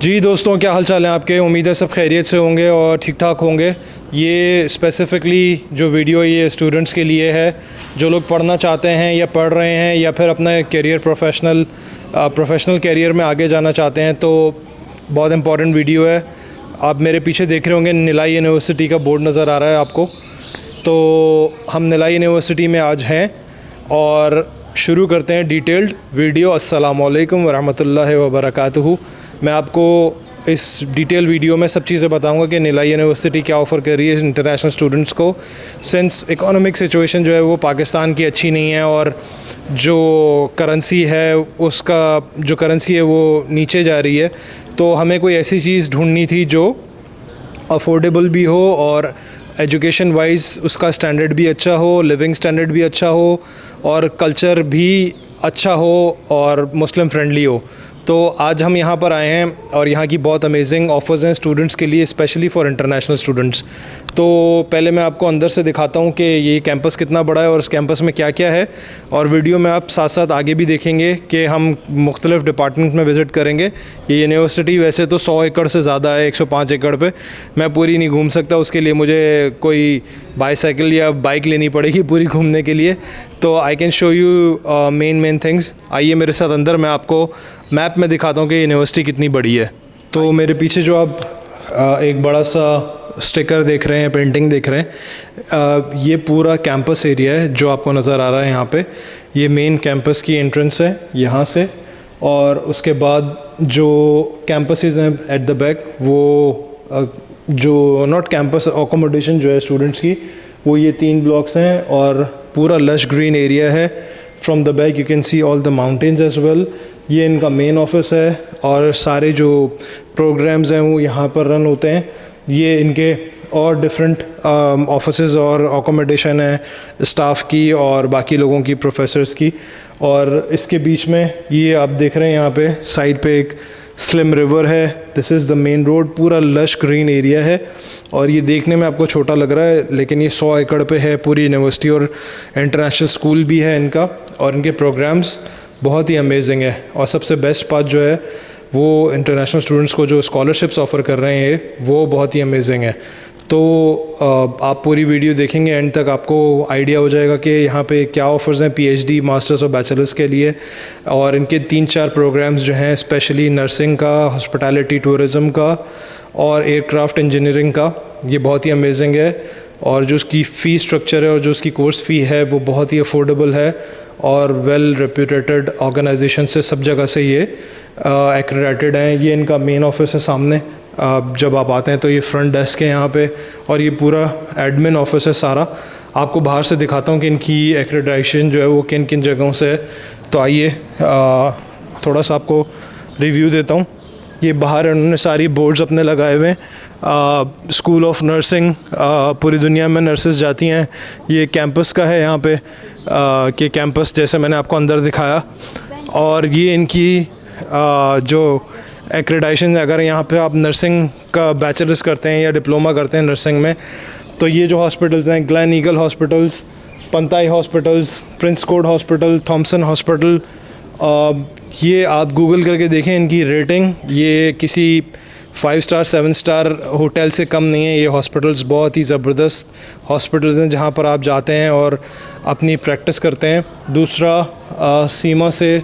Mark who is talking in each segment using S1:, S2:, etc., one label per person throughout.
S1: जी दोस्तों, क्या हाल चाल है आपके। उम्मीद है सब खैरियत से होंगे और ठीक ठाक होंगे। ये स्पेसिफ़िकली जो वीडियो ये स्टूडेंट्स के लिए है जो लोग पढ़ना चाहते हैं या पढ़ रहे हैं या फिर अपना करियर प्रोफेशनल करियर में आगे जाना चाहते हैं, तो बहुत इम्पॉर्टेंट वीडियो है। आप मेरे पीछे देख रहे होंगे निलाई यूनिवर्सिटी का बोर्ड नज़र आ रहा है आपको। तो हम निलाई यूनिवर्सिटी में आज हैं और शुरू करते हैं डिटेल्ड वीडियो। अस्सलामु अलैकुम वरहमतुल्लाहि वबरकातुहू। मैं आपको इस डिटेल वीडियो में सब चीज़ें बताऊंगा कि निलाई यूनिवर्सिटी क्या ऑफ़र कर रही है इंटरनेशनल स्टूडेंट्स को। सिंस इकोनॉमिक सिचुएशन जो है वो पाकिस्तान की अच्छी नहीं है और जो करेंसी है वो नीचे जा रही है, तो हमें कोई ऐसी चीज़ ढूंढनी थी जो अफोर्डेबल भी हो और एजुकेशन वाइज उसका स्टैंडर्ड भी अच्छा हो, लिविंग स्टैंडर्ड भी अच्छा हो और कल्चर भी अच्छा हो और मुस्लिम फ्रेंडली हो। तो आज हम यहाँ पर आए हैं और यहाँ की बहुत अमेजिंग ऑफ़र्स हैं स्टूडेंट्स के लिए, स्पेशली फॉर इंटरनेशनल स्टूडेंट्स। तो पहले मैं आपको अंदर से दिखाता हूँ कि ये कैंपस कितना बड़ा है और उस कैंपस में क्या क्या है, और वीडियो में आप साथ साथ आगे भी देखेंगे कि हम मुख्तलिफ़ डिपार्टमेंट में विज़िट करेंगे। ये यूनिवर्सिटी वैसे तो 100 एकड़ से ज़्यादा है, 105 एकड़ पे। मैं पूरी नहीं घूम सकता, उसके लिए मुझे कोई बाईसाइकिल या बाइक लेनी पड़ेगी पूरी घूमने के लिए। तो I can show you main things. आइए मेरे साथ अंदर, मैं आपको मैप में दिखाता हूँ कि यूनिवर्सिटी कितनी बड़ी है। तो मेरे पीछे जो आप एक बड़ा सा स्टिकर देख रहे हैं, पेंटिंग देख रहे हैं, ये पूरा कैंपस एरिया है जो आपको नज़र आ रहा है यहाँ पे। ये मेन कैंपस की एंट्रेंस है यहाँ से, और उसके बाद जो कैंपसेस हैं एट द बैक, वो जो नॉट कैंपस अकोमोडेशन जो है स्टूडेंट्स की, वो ये 3 ब्लॉक्स हैं और पूरा लश ग्रीन एरिया है। From the back you can see all the mountains as well. ये इनका मेन ऑफिस है और सारे जो प्रोग्राम्स हैं वो यहाँ पर रन होते हैं। ये इनके और डिफरेंट ऑफिसेज और अकोमोडेशन है स्टाफ की और बाकी लोगों की, प्रोफेसर्स की। और इसके बीच में ये आप देख रहे हैं यहाँ पे साइड पे एक स्लिम रिवर है। This is the main road. पूरा लश ग्रीन एरिया है और ये देखने में आपको छोटा लग रहा है, लेकिन ये 100 एकड़ पे है पूरी यूनिवर्सिटी, और इंटरनेशनल स्कूल भी है इनका, और इनके प्रोग्राम्स बहुत ही अमेजिंग है। और सबसे बेस्ट बात जो है वो इंटरनेशनल स्टूडेंट्स को जो स्कॉलरशिप्स ऑफ़र कर रहे हैं वो बहुत ही अमेजिंग है। तो आप पूरी वीडियो देखेंगे एंड तक, आपको आइडिया हो जाएगा कि यहाँ पे क्या ऑफ़र्स हैं पीएचडी, मास्टर्स और बैचलर्स के लिए। और इनके 3-4 प्रोग्राम्स जो हैं, स्पेशली नर्सिंग का, हॉस्पिटैलिटी टूरिज़म का और एयरक्राफ्ट इंजीनियरिंग का, ये बहुत ही अमेजिंग है। और जो उसकी फ़ी स्ट्रक्चर है और जो उसकी कोर्स फ़ी है वो बहुत ही अफोर्डेबल है और वेल रेप्यूटेड ऑर्गेनाइजेशन से सब जगह से ये एक्रेडिटेड हैं। ये इनका मेन ऑफिस है सामने। जब आप आते हैं तो ये फ्रंट डेस्क है यहाँ पे, और ये पूरा एडमिन ऑफिस है सारा। आपको बाहर से दिखाता हूँ कि इनकी एक्रेडिटेशन जो है वो किन किन जगहों से है। तो आइए थोड़ा सा आपको रिव्यू देता हूँ। ये बाहर उन्होंने सारी बोर्ड्स अपने लगाए हुए हैं। स्कूल ऑफ नर्सिंग, पूरी दुनिया में नर्सेस जाती हैं। ये कैंपस का है यहाँ पे, कि कैंपस जैसे मैंने आपको अंदर दिखाया। और ये इनकी जो एक्रेडिटेशन, अगर यहाँ पे आप नर्सिंग का बैचलर्स करते हैं या डिप्लोमा करते हैं नर्सिंग में, तो ये जो हॉस्पिटल्स हैं, Gleneagles hospitals, Pantai hospitals, Prince Court hospital, Thomson hospital, ये आप गूगल करके देखें इनकी रेटिंग। ये किसी 5 स्टार 7 स्टार होटल से कम नहीं है। ये हॉस्पिटल्स बहुत ही ज़बरदस्त हॉस्पिटल्स हैं जहाँ पर आप जाते हैं और अपनी प्रैक्टिस करते हैं। दूसरा, सीमा से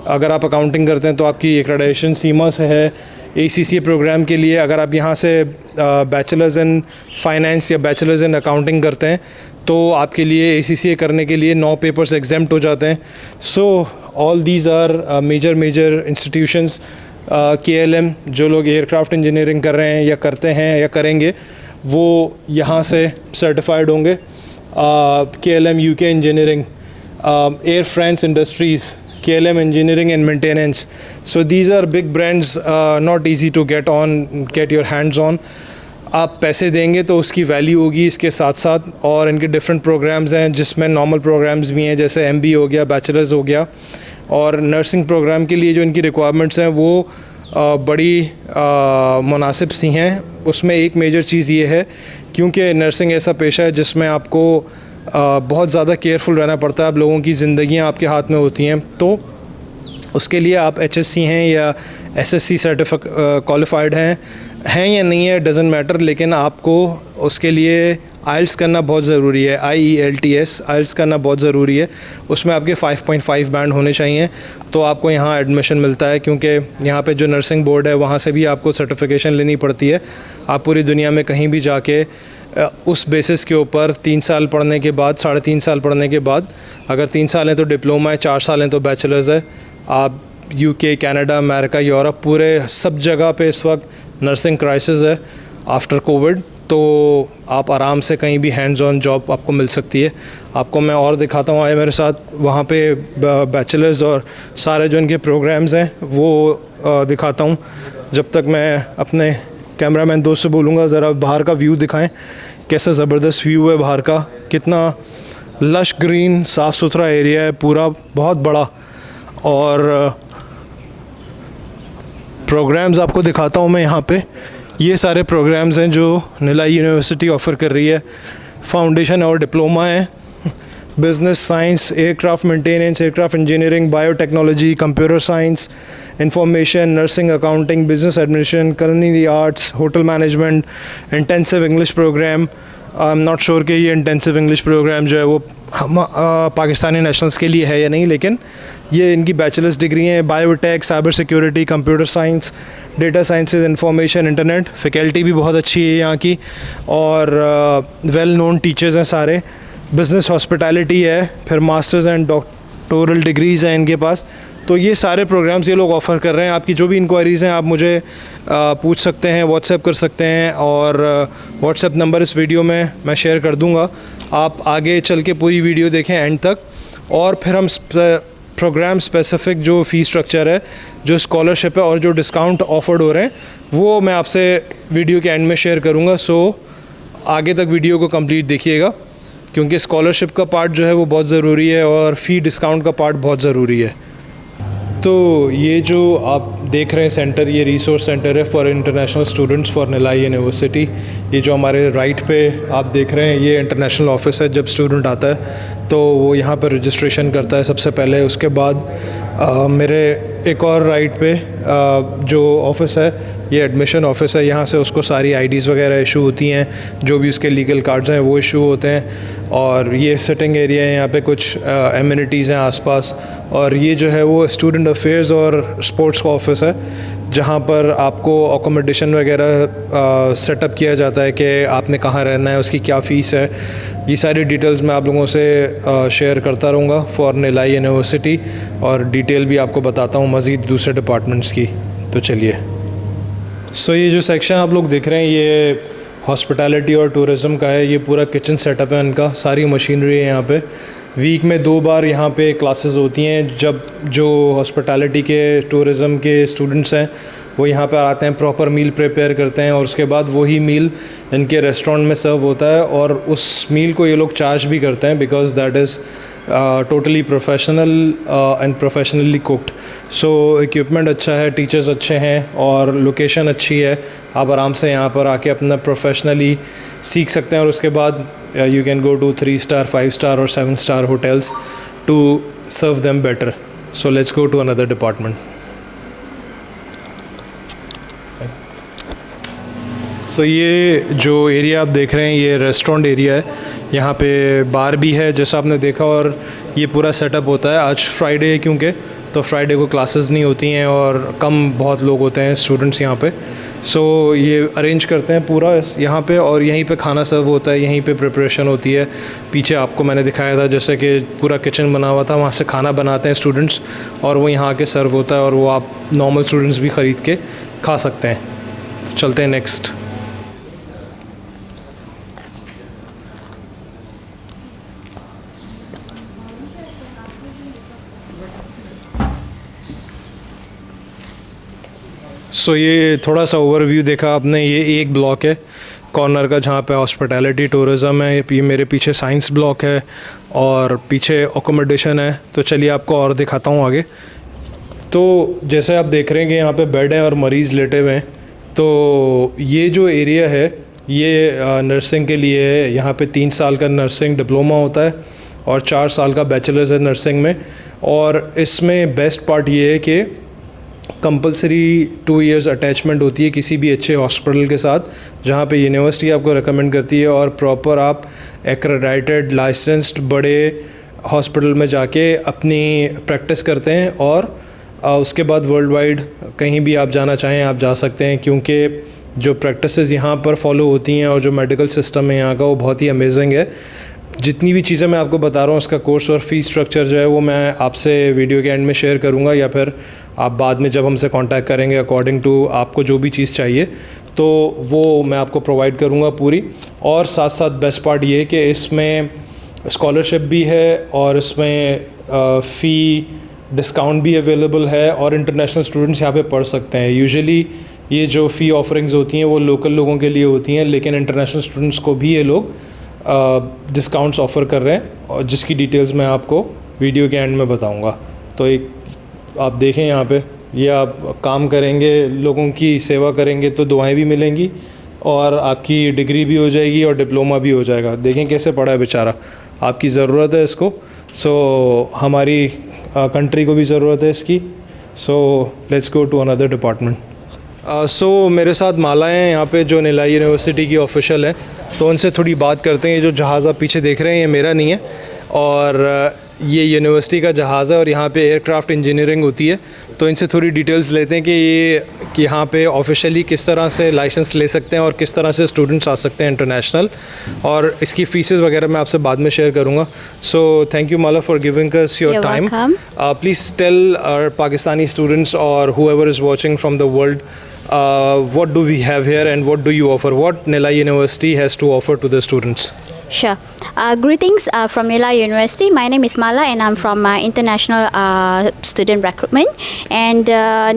S1: अगर आप अकाउंटिंग करते हैं तो आपकी एक्रेडिटेशन सीमा से है। ACCA प्रोग्राम के लिए अगर आप यहाँ से बैचलर्स इन फाइनेंस या बैचलर्स इन अकाउंटिंग करते हैं तो आपके लिए ACCA करने के लिए 9 पेपर्स एग्जेम्प्ट हो जाते हैं। So all these are major institutions. KLM, जो लोग एयरक्राफ्ट इंजीनियरिंग कर रहे हैं या करते हैं या करेंगे, वो यहाँ से सर्टिफाइड होंगे। KLM UK engineering, air France industries, KLM engineering and maintenance. So these are big brands, not easy to get your hands on. आप पैसे देंगे तो उसकी वैल्यू होगी इसके साथ साथ। और इनके डिफरेंट प्रोग्राम्स हैं जिसमें नॉर्मल प्रोग्राम्स भी हैं, जैसे MBA हो गया, बैचलर्स हो गया। और नर्सिंग प्रोग्राम के लिए जो इनकी रिक्वायरमेंट्स हैं वो बड़ी मुनासिब सी हैं। उसमें एक मेजर चीज़ ये है, क्योंकि नर्सिंग ऐसा पेशा है जिसमें आपको बहुत ज़्यादा केयरफुल रहना पड़ता है। आप लोगों की ज़िंदगियाँ आपके हाथ में होती हैं, तो उसके लिए आप HSC हैं या SSC सर्टिफिक क्वालिफाइड हैं या नहीं है, डजेंट मैटर, लेकिन आपको उसके लिए आइल्स करना बहुत ज़रूरी है। IELTS आइल्स करना बहुत ज़रूरी है। उसमें आपके 5.5 बैंड होने चाहिए, तो आपको यहाँ एडमिशन मिलता है, क्योंकि यहाँ पे जो नर्सिंग बोर्ड है वहाँ से भी आपको सर्टिफिकेशन लेनी पड़ती है। आप पूरी दुनिया में कहीं भी जाके उस बेसिस के ऊपर 3 साल पढ़ने के बाद, 3.5 साल पढ़ने के बाद, अगर 3 साल हैं तो डिप्लोमा है, 4 साल हैं तो बैचलर्स है। आप UK, कनाडा, अमेरिका, यूरोप, पूरे सब जगह पे इस वक्त नर्सिंग क्राइसिस है आफ्टर कोविड, तो आप आराम से कहीं भी हैंड्स ऑन जॉब आपको मिल सकती है। आपको मैं और दिखाता हूँ, आए मेरे साथ, वहाँ पे बैचलर्स और सारे जो इनके प्रोग्राम्स हैं वो दिखाता हूँ। जब तक मैं अपने कैमरामैन दोस्त से बोलूँगा ज़रा बाहर का व्यू दिखाएं, कैसा ज़बरदस्त व्यू है बाहर का, कितना लश ग्रीन साफ़ सुथरा एरिया है पूरा, बहुत बड़ा। और प्रोग्राम्स आपको दिखाता हूँ मैं यहाँ पे। ये सारे प्रोग्राम्स हैं जो नीलाई यूनिवर्सिटी ऑफ़र कर रही है। फाउंडेशन और डिप्लोमा है, business science, aircraft maintenance, aircraft engineering, biotechnology, computer science, information, nursing, accounting, business administration, culinary arts, hotel management, intensive English program. I am not sure कि ये इंटेंसिव इंग्लिश प्रोग्राम जो है वो हम पाकिस्तानी नेशनल्स के लिए है या नहीं, लेकिन ये इनकी बैचलर्स डिग्री हैं। Biotech, cyber security, computer science, data sciences, information, internet. Faculty भी बहुत अच्छी है यहाँ की, और वेल नोन टीचर्स हैं सारे। बिज़नेस हॉस्पिटैलिटी है, फिर मास्टर्स एंड डॉक्टोरल डिग्रीज़ हैं इनके पास। तो ये सारे प्रोग्राम्स ये लोग ऑफ़र कर रहे हैं। आपकी जो भी इंक्वायरीज़ हैं आप मुझे पूछ सकते हैं, व्हाट्सएप कर सकते हैं, और व्हाट्सएप नंबर इस वीडियो में मैं शेयर कर दूंगा। आप आगे चल के पूरी वीडियो देखें एंड तक, और फिर हम प्रोग्राम स्पेसिफ़िक जो फ़ीस स्ट्रक्चर है, जो स्कॉलरशिप है और जो डिस्काउंट ऑफर्ड हो रहे हैं, वो मैं आपसे वीडियो के एंड में शेयर करूँगा। सो आगे तक वीडियो को कंप्लीट देखिएगा, क्योंकि स्कॉलरशिप का पार्ट जो है वो बहुत ज़रूरी है और फ़ी डिस्काउंट का पार्ट बहुत ज़रूरी है। तो ये जो आप देख रहे हैं सेंटर, ये रिसोर्स सेंटर है for international students for Nilai university. ये जो हमारे राइट पे आप देख रहे हैं, ये इंटरनेशनल ऑफिस है। जब स्टूडेंट आता है तो वो यहाँ पर रजिस्ट्रेशन करता है सबसे पहले। उसके बाद मेरे एक और राइट पे जो ऑफिस है, ये एडमिशन ऑफिस है। यहाँ से उसको सारी आईडीज़ वगैरह इशू होती हैं, जो भी उसके लीगल कार्ड्स हैं वो इशू होते हैं। और ये सिटिंग एरिया है, यहाँ पे कुछ एमिनिटीज़ हैं आसपास। और ये जो है वो स्टूडेंट अफेयर्स और स्पोर्ट्स का ऑफिस है, जहाँ पर आपको अकोमोडेशन वगैरह सेटअप किया जाता है कि आपने कहाँ रहना है, उसकी क्या फ़ीस है। ये सारी डिटेल्स मैं आप लोगों से शेयर करता रहूँगा फॉर नीलाई यूनिवर्सिटी, और डिटेल भी आपको बताता हूँ मज़ीद दूसरे डिपार्टमेंट्स की। तो चलिए, सो ये जो सेक्शन आप लोग देख रहे हैं, ये हॉस्पिटैलिटी और टूरिज़म का है। ये पूरा किचन सेटअप है इनका, सारी मशीनरी है यहाँ पे। वीक में 2 बार यहाँ पे क्लासेस होती हैं, जब जो हॉस्पिटैलिटी के, टूरिज़म के स्टूडेंट्स हैं वो यहाँ पर आते हैं, प्रॉपर मील प्रिपेयर करते हैं, और उसके बाद वही मील इनके रेस्टोरेंट में सर्व होता है। और उस मील को ये लोग चार्ज भी करते हैं, because that is totally professional and professionally cooked. So equipment अच्छा है, टीचर्स अच्छे हैं, और लोकेशन अच्छी है। आप आराम से यहाँ पर आके अपना प्रोफेशनली सीख सकते हैं, और उसके बाद you can go to 3 star, 5 star or 7 star hotels to serve them better. So let's go to another department. So ये जो एरिया आप देख रहे हैं, ये रेस्टोरेंट एरिया है। यहाँ पे बार भी है जैसा आपने देखा, और ये पूरा सेटअप होता है। आज फ्राइडे है क्योंकि, तो फ्राइडे को क्लासेस नहीं होती हैं और कम बहुत लोग होते हैं स्टूडेंट्स यहाँ पे। सो ये अरेंज करते हैं पूरा यहाँ पे, और यहीं पे खाना सर्व होता है, यहीं पे प्रिपरेशन होती है। पीछे आपको मैंने दिखाया था जैसे कि पूरा किचन बना हुआ था, वहाँ से खाना बनाते हैं स्टूडेंट्स, और वो यहाँ आके सर्व होता है, और वो आप नॉर्मल स्टूडेंट्स भी ख़रीद के खा सकते हैं। तो चलते हैं नेक्स्ट। सो ये थोड़ा सा ओवरव्यू देखा आपने। ये एक ब्लॉक है कॉर्नर का जहाँ पे हॉस्पिटैलिटी टूरिज़म है। ये मेरे पीछे साइंस ब्लॉक है, और पीछे अकोमोडेशन है। तो चलिए आपको और दिखाता हूँ आगे। तो जैसे आप देख रहे हैं कि यहाँ पे बेड हैं और मरीज़ लेटे हुए हैं। तो ये जो एरिया है ये नर्सिंग के लिए है। यहाँ पे 3 साल का नर्सिंग डिप्लोमा होता है, और 4 साल का बैचलर्स है नर्सिंग में। और इसमें बेस्ट पार्ट ये है कि कंपलसरी 2 इयर्स अटैचमेंट होती है किसी भी अच्छे हॉस्पिटल के साथ, जहाँ पे यूनिवर्सिटी आपको रिकमेंड करती है और प्रॉपर आप एक्रेडिटेड लाइसेंस्ड बड़े हॉस्पिटल में जाके अपनी प्रैक्टिस करते हैं। और उसके बाद वर्ल्ड वाइड कहीं भी आप जाना चाहें आप जा सकते हैं, क्योंकि जो प्रैक्टिसेस यहाँ पर फॉलो होती हैं और जो मेडिकल सिस्टम है यहाँ का वो बहुत ही अमेजिंग है। जितनी भी चीज़ें मैं आपको बता रहा हूँ उसका कोर्स और फीस स्ट्रक्चर जो है वो मैं आपसे वीडियो के एंड में शेयर करूँगा, या फिर आप बाद में जब हमसे कांटेक्ट करेंगे अकॉर्डिंग टू आपको जो भी चीज़ चाहिए तो वो मैं आपको प्रोवाइड करूँगा पूरी। और साथ साथ बेस्ट पार्ट ये कि इसमें स्कॉलरशिप भी है और इसमें फ़ी डिस्काउंट भी अवेलेबल है और इंटरनेशनल स्टूडेंट्स यहाँ पे पढ़ सकते हैं। यूजुअली ये जो फ़ी ऑफरिंग्स होती हैं वो लोकल लोगों के लिए होती हैं, लेकिन इंटरनेशनल स्टूडेंट्स को भी ये लोग डिस्काउंट्स ऑफ़र कर रहे हैं, और जिसकी डिटेल्स मैं आपको वीडियो के एंड में बताऊंगा। तो एक आप देखें यहाँ पे, ये आप काम करेंगे, लोगों की सेवा करेंगे तो दुआएं भी मिलेंगी और आपकी डिग्री भी हो जाएगी और डिप्लोमा भी हो जाएगा। देखें कैसे पढ़ा है बेचारा, आपकी ज़रूरत है इसको। सो हमारी कंट्री को भी ज़रूरत है इसकी। So let's go to another department. So मेरे साथ माला हैं यहाँ पे जो नीलाई यूनिवर्सिटी की ऑफिशियल हैं, तो उनसे थोड़ी बात करते हैं। ये जो जहाज़ आप पीछे देख रहे हैं ये मेरा नहीं है, और ये यूनिवर्सिटी का जहाज़ है और यहाँ पे एयरक्राफ्ट इंजीनियरिंग होती है। तो इनसे थोड़ी डिटेल्स लेते हैं कि ये कि यहाँ पे ऑफिशियली किस तरह से लाइसेंस ले सकते हैं और किस तरह से स्टूडेंट्स आ सकते हैं इंटरनेशनल, और इसकी फीसेस वगैरह मैं आपसे बाद में शेयर करूँगा। So thank you Mala for giving us your time. Please tell our Pakistani students और whoever is watching from the world, what do we have here and what do you offer? What Nilai University has to offer to the students?
S2: Sure. Greetings from Nilai University. My name is Mala and I'm from International Student Recruitment. And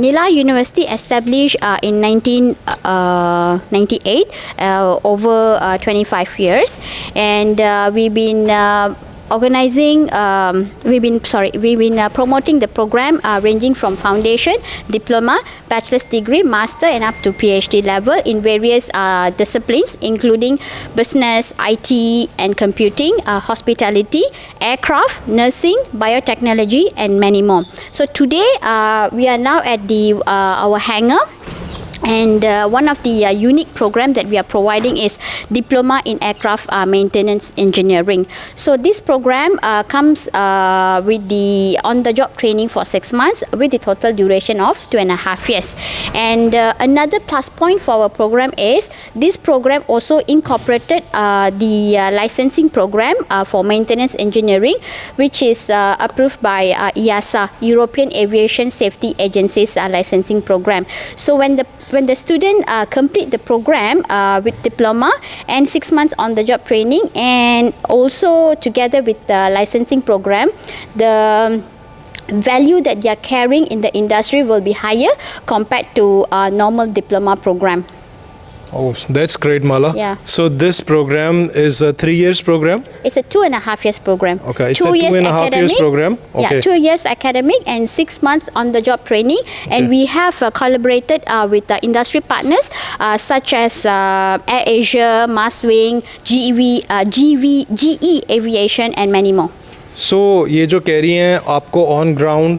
S2: Nilai University established in 1998, over 25 years. And we've been promoting the program ranging from foundation, diploma, bachelor's degree, master and up to PhD level in various disciplines including business, IT and computing, hospitality, aircraft, nursing, biotechnology and many more. So today we are now at our hangar. And one of the unique program that we are providing is Diploma in Aircraft Maintenance Engineering. So this program comes with the on-the-job training for 6 months with the total duration of 2.5 years. And another plus point for our program is this program also incorporated the licensing program for maintenance engineering, which is approved by EASA, European Aviation Safety Agency's licensing program. So when the student complete the program with diploma and 6 months on the job training, and also together with the licensing program, the value that they are carrying in the industry will be higher compared to a normal diploma program.
S1: Oh, that's great, Mala.
S2: Yeah.
S1: So this program is a 3 years program?
S2: It's a 2.5 years program.
S1: Okay, it's a 2.5 years program. Okay.
S2: Yeah, 2 years academic and 6 months on the job training. Okay. And we have collaborated with the industry partners such as Air Asia, Maswing, GE Aviation and many more.
S1: So ये जो कह रही हैं आपको on ground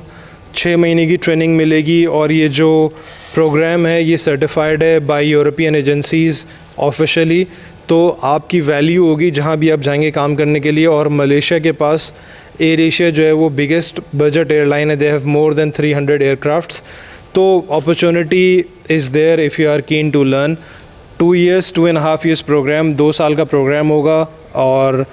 S1: 6 महीने की training मिलेगी, और ये जो प्रोग्राम है ये सर्टिफाइड है बाय यूरोपियन एजेंसीज़ ऑफिशियली, तो आपकी वैल्यू होगी जहाँ भी आप जाएंगे काम करने के लिए। और मलेशिया के पास एयर एशिया जो है वो बिगेस्ट बजट एयरलाइन है, they have more than 300 aircrafts. तो opportunity is there if you are keen to learn. 2 years, 2.5 years programme, 2 साल का प्रोग्राम होगा, और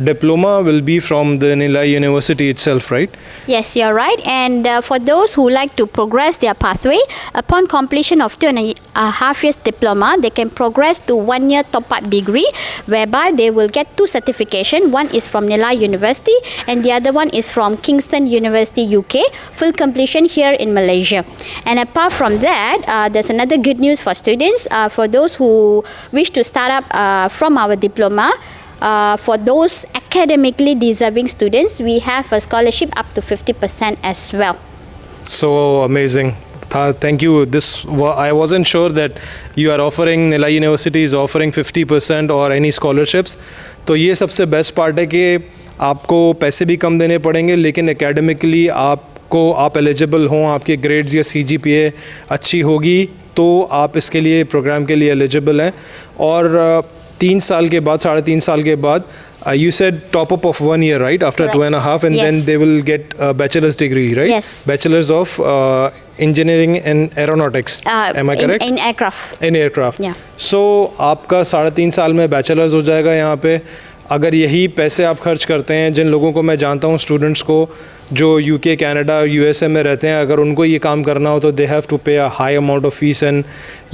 S1: diploma will be from the Nilai University itself, right?
S2: Yes, you're right. And for those who like to progress their pathway, upon completion of 2.5 years diploma, they can progress to 1 year top-up degree, whereby they will get 2 certifications. One is from Nilai University and the other one is from Kingston University, UK. Full completion here in Malaysia. And apart from that, there's another good news for students. For those who wish to start up from our diploma, for those academically deserving students, we have a scholarship up to 50% as well.
S1: So amazing. Thank you. I wasn't sure that you are offering, Nilai University is offering 50% or any scholarships. तो ये सबसे best part है कि आपको पैसे भी कम देने पड़ेंगे, लेकिन एकेडमिकली आप एलिजिबल हों, आपके ग्रेड्स या CGPA अच्छी होगी तो आप इसके लिए प्रोग्राम के लिए एलिजिबल हैं। और 3 साल के बाद, 3.5 साल के बाद, you said top up of 1 year, right? After
S2: Correct.
S1: 2.5, and
S2: Yes.
S1: then they will get a bachelor's degree, right?
S2: Yes.
S1: Bachelor's of engineering and aeronautics. Am I correct?
S2: In aircraft.
S1: In aircraft.
S2: Yeah.
S1: So आपका 3.5 साल में bachelors हो जाएगा यहाँ पे। अगर यही पैसे आप खर्च करते हैं, जिन लोगों को मैं जानता हूँ स्टूडेंट्स को जो UK, कनाडा, USA में रहते हैं, अगर उनको ये काम करना हो तो दे हैव टू पे a high amount of fees in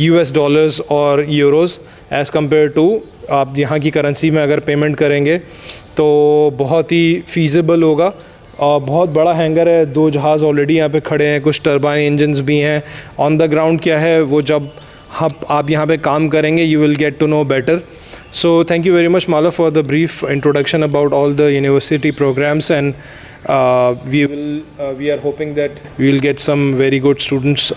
S1: US dollars और यूरोज़ एज़ कम्पेयर टू आप यहाँ की करेंसी में अगर पेमेंट करेंगे तो बहुत ही फीजिबल होगा। और बहुत बड़ा हैंगर है, 2 जहाज़ ऑलरेडी यहाँ पे खड़े हैं, कुछ टर्बाइन इंजन्स भी हैं। ऑन द ग्राउंड क्या है वो जब आप यहाँ पे काम करेंगे you will get to know better. So thank you very much, Mala, for the brief introduction about all the university programs, and we are hoping that we will get some very good students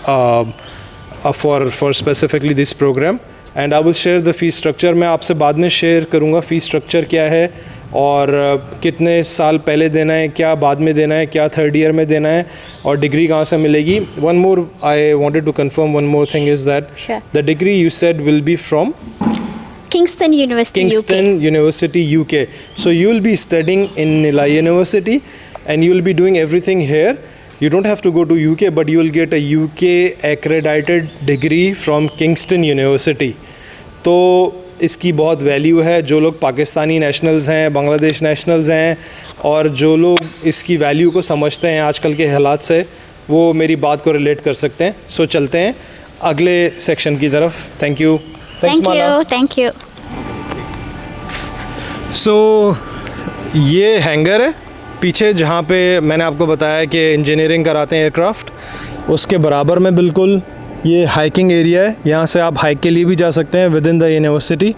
S1: for specifically this program. And I will share the fee structure. मैं आपसे बाद में share करूँगा fee structure क्या है और कितने साल पहले देना है, क्या बाद में देना है, क्या 3rd ईयर में देना है और डिग्री कहाँ से मिलेगी। One more, I wanted to confirm one more thing is that
S2: Sure.
S1: the degree you said will be from
S2: Kingston University,
S1: Kingston
S2: UK.
S1: University, UK. So you will be studying in Nilay University and you will be doing everything here. You don't have to go to UK, but you will get a UK accredited degree from Kingston University. तो इसकी बहुत value है। जो लोग Pakistani nationals हैं, Bangladesh nationals हैं और जो लोग इसकी वैल्यू को समझते हैं आजकल के हालात से, वो मेरी बात को रिलेट कर सकते हैं। सो चलते हैं अगले सेक्शन की तरफ। Thank you.
S2: Thank you.
S1: सो ये हैंगर है पीछे जहाँ पे मैंने आपको बताया कि इंजीनियरिंग कराते हैं एयरक्राफ्ट, उसके बराबर में बिल्कुल ये हाइकिंग एरिया है। यहाँ से आप हाइक के लिए भी जा सकते हैं विद इन द यूनिवर्सिटी।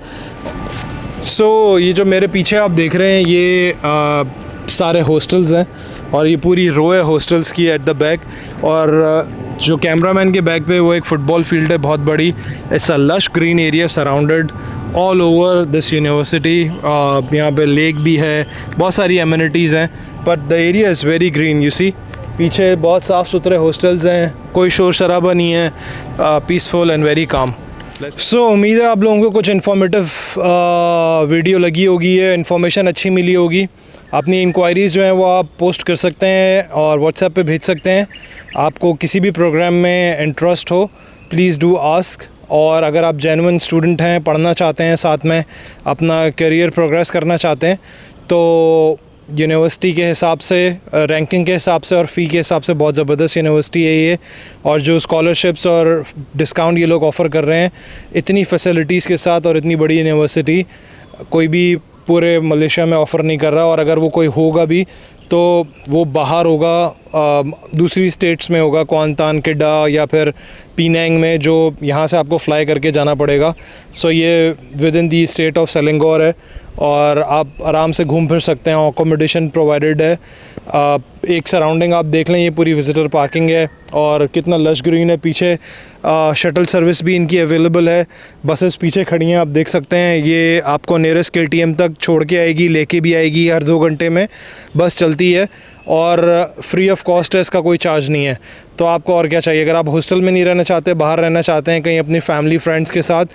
S1: सो ये जो मेरे पीछे आप देख रहे हैं ये सारे हॉस्टल्स हैं और ये पूरी रो है हॉस्टल्स की एट द बैक। और जो कैमरामैन के बैक पे वो एक फ़ुटबॉल फील्ड है बहुत बड़ी। It's a lush green area surrounded all over this university. यहाँ पे लेक भी है, बहुत सारी एमिनिटीज़ हैं, but the area is very green. You see पीछे बहुत साफ़ सुथरे हॉस्टल्स हैं, कोई शोर शराबा नहीं है, पीसफुल एंड वेरी काम। सो उम्मीद है आप लोगों को कुछ इन्फॉर्मेटिव वीडियो लगी होगी है, इन्फॉर्मेशन अच्छी मिली होगी। अपनी इंक्वायरीज़ जो हैं वो आप पोस्ट कर सकते हैं और व्हाट्सएप पे भेज सकते हैं। आपको किसी भी प्रोग्राम में इंटरेस्ट हो प्लीज़ डू आस्क। और अगर आप जेन्युइन स्टूडेंट हैं, पढ़ना चाहते हैं, साथ में अपना करियर प्रोग्रेस करना चाहते हैं, तो यूनिवर्सिटी के हिसाब से, रैंकिंग के हिसाब से और फ़ी के हिसाब से बहुत ज़बरदस्त यूनिवर्सिटी है ये। और जो स्कॉलरशिप्स और डिस्काउंट ये लोग ऑफ़र कर रहे हैं इतनी फैसिलिटीज़ के साथ, और इतनी बड़ी यूनिवर्सिटी कोई भी पूरे मलेशिया में ऑफ़र नहीं कर रहा। और अगर वो कोई होगा भी तो वो बाहर होगा, दूसरी स्टेट्स में होगा, क्वांतान, किडा या फिर पीनैंग में, जो यहाँ से आपको फ़्लाई करके जाना पड़ेगा। सो ये within the state of Selangor है और आप आराम से घूम फिर सकते हैं। अकोमोडेशन प्रोवाइडेड है। एक सराउंडिंग आप देख लें, ये पूरी विज़िटर पार्किंग है और कितना लश ग्रीन है। पीछे शटल सर्विस भी इनकी अवेलेबल है, बसेस पीछे खड़ी हैं, आप देख सकते हैं। ये आपको नियरेस्ट KTM तक छोड़ के आएगी, लेके भी आएगी, हर 2 घंटे में बस चलती है और फ्री ऑफ कॉस्ट है, इसका कोई चार्ज नहीं है। तो आपको और क्या चाहिए। अगर आप हॉस्टल में नहीं रहना चाहते, बाहर रहना चाहते हैं कहीं अपनी फैमिली फ्रेंड्स के साथ,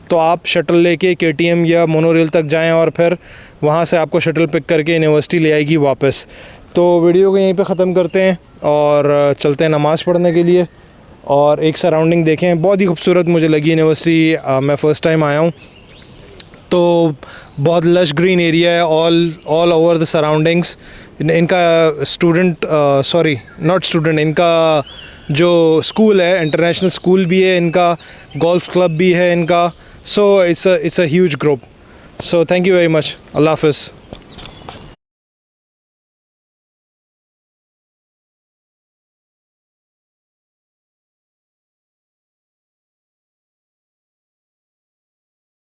S1: तो आप शटल लेके KTM या मोनोरेल तक जाएं और फिर वहाँ से आपको शटल पिक करके यूनिवर्सिटी ले आएगी वापस। तो वीडियो को यहीं पे ख़त्म करते हैं और चलते हैं नमाज़ पढ़ने के लिए। और एक सराउंडिंग देखें, बहुत ही खूबसूरत मुझे लगी यूनिवर्सिटी। मैं फ़र्स्ट टाइम आया हूँ तो बहुत लश ग्रीन एरिया है ऑल ओवर द सराउंडिंग्स। इनका इनका जो स्कूल है इंटरनेशनल स्कूल भी है, इनका गोल्फ क्लब भी है इनका। So it's a huge group. So thank you very much. अल्लाह हाफ़िज़।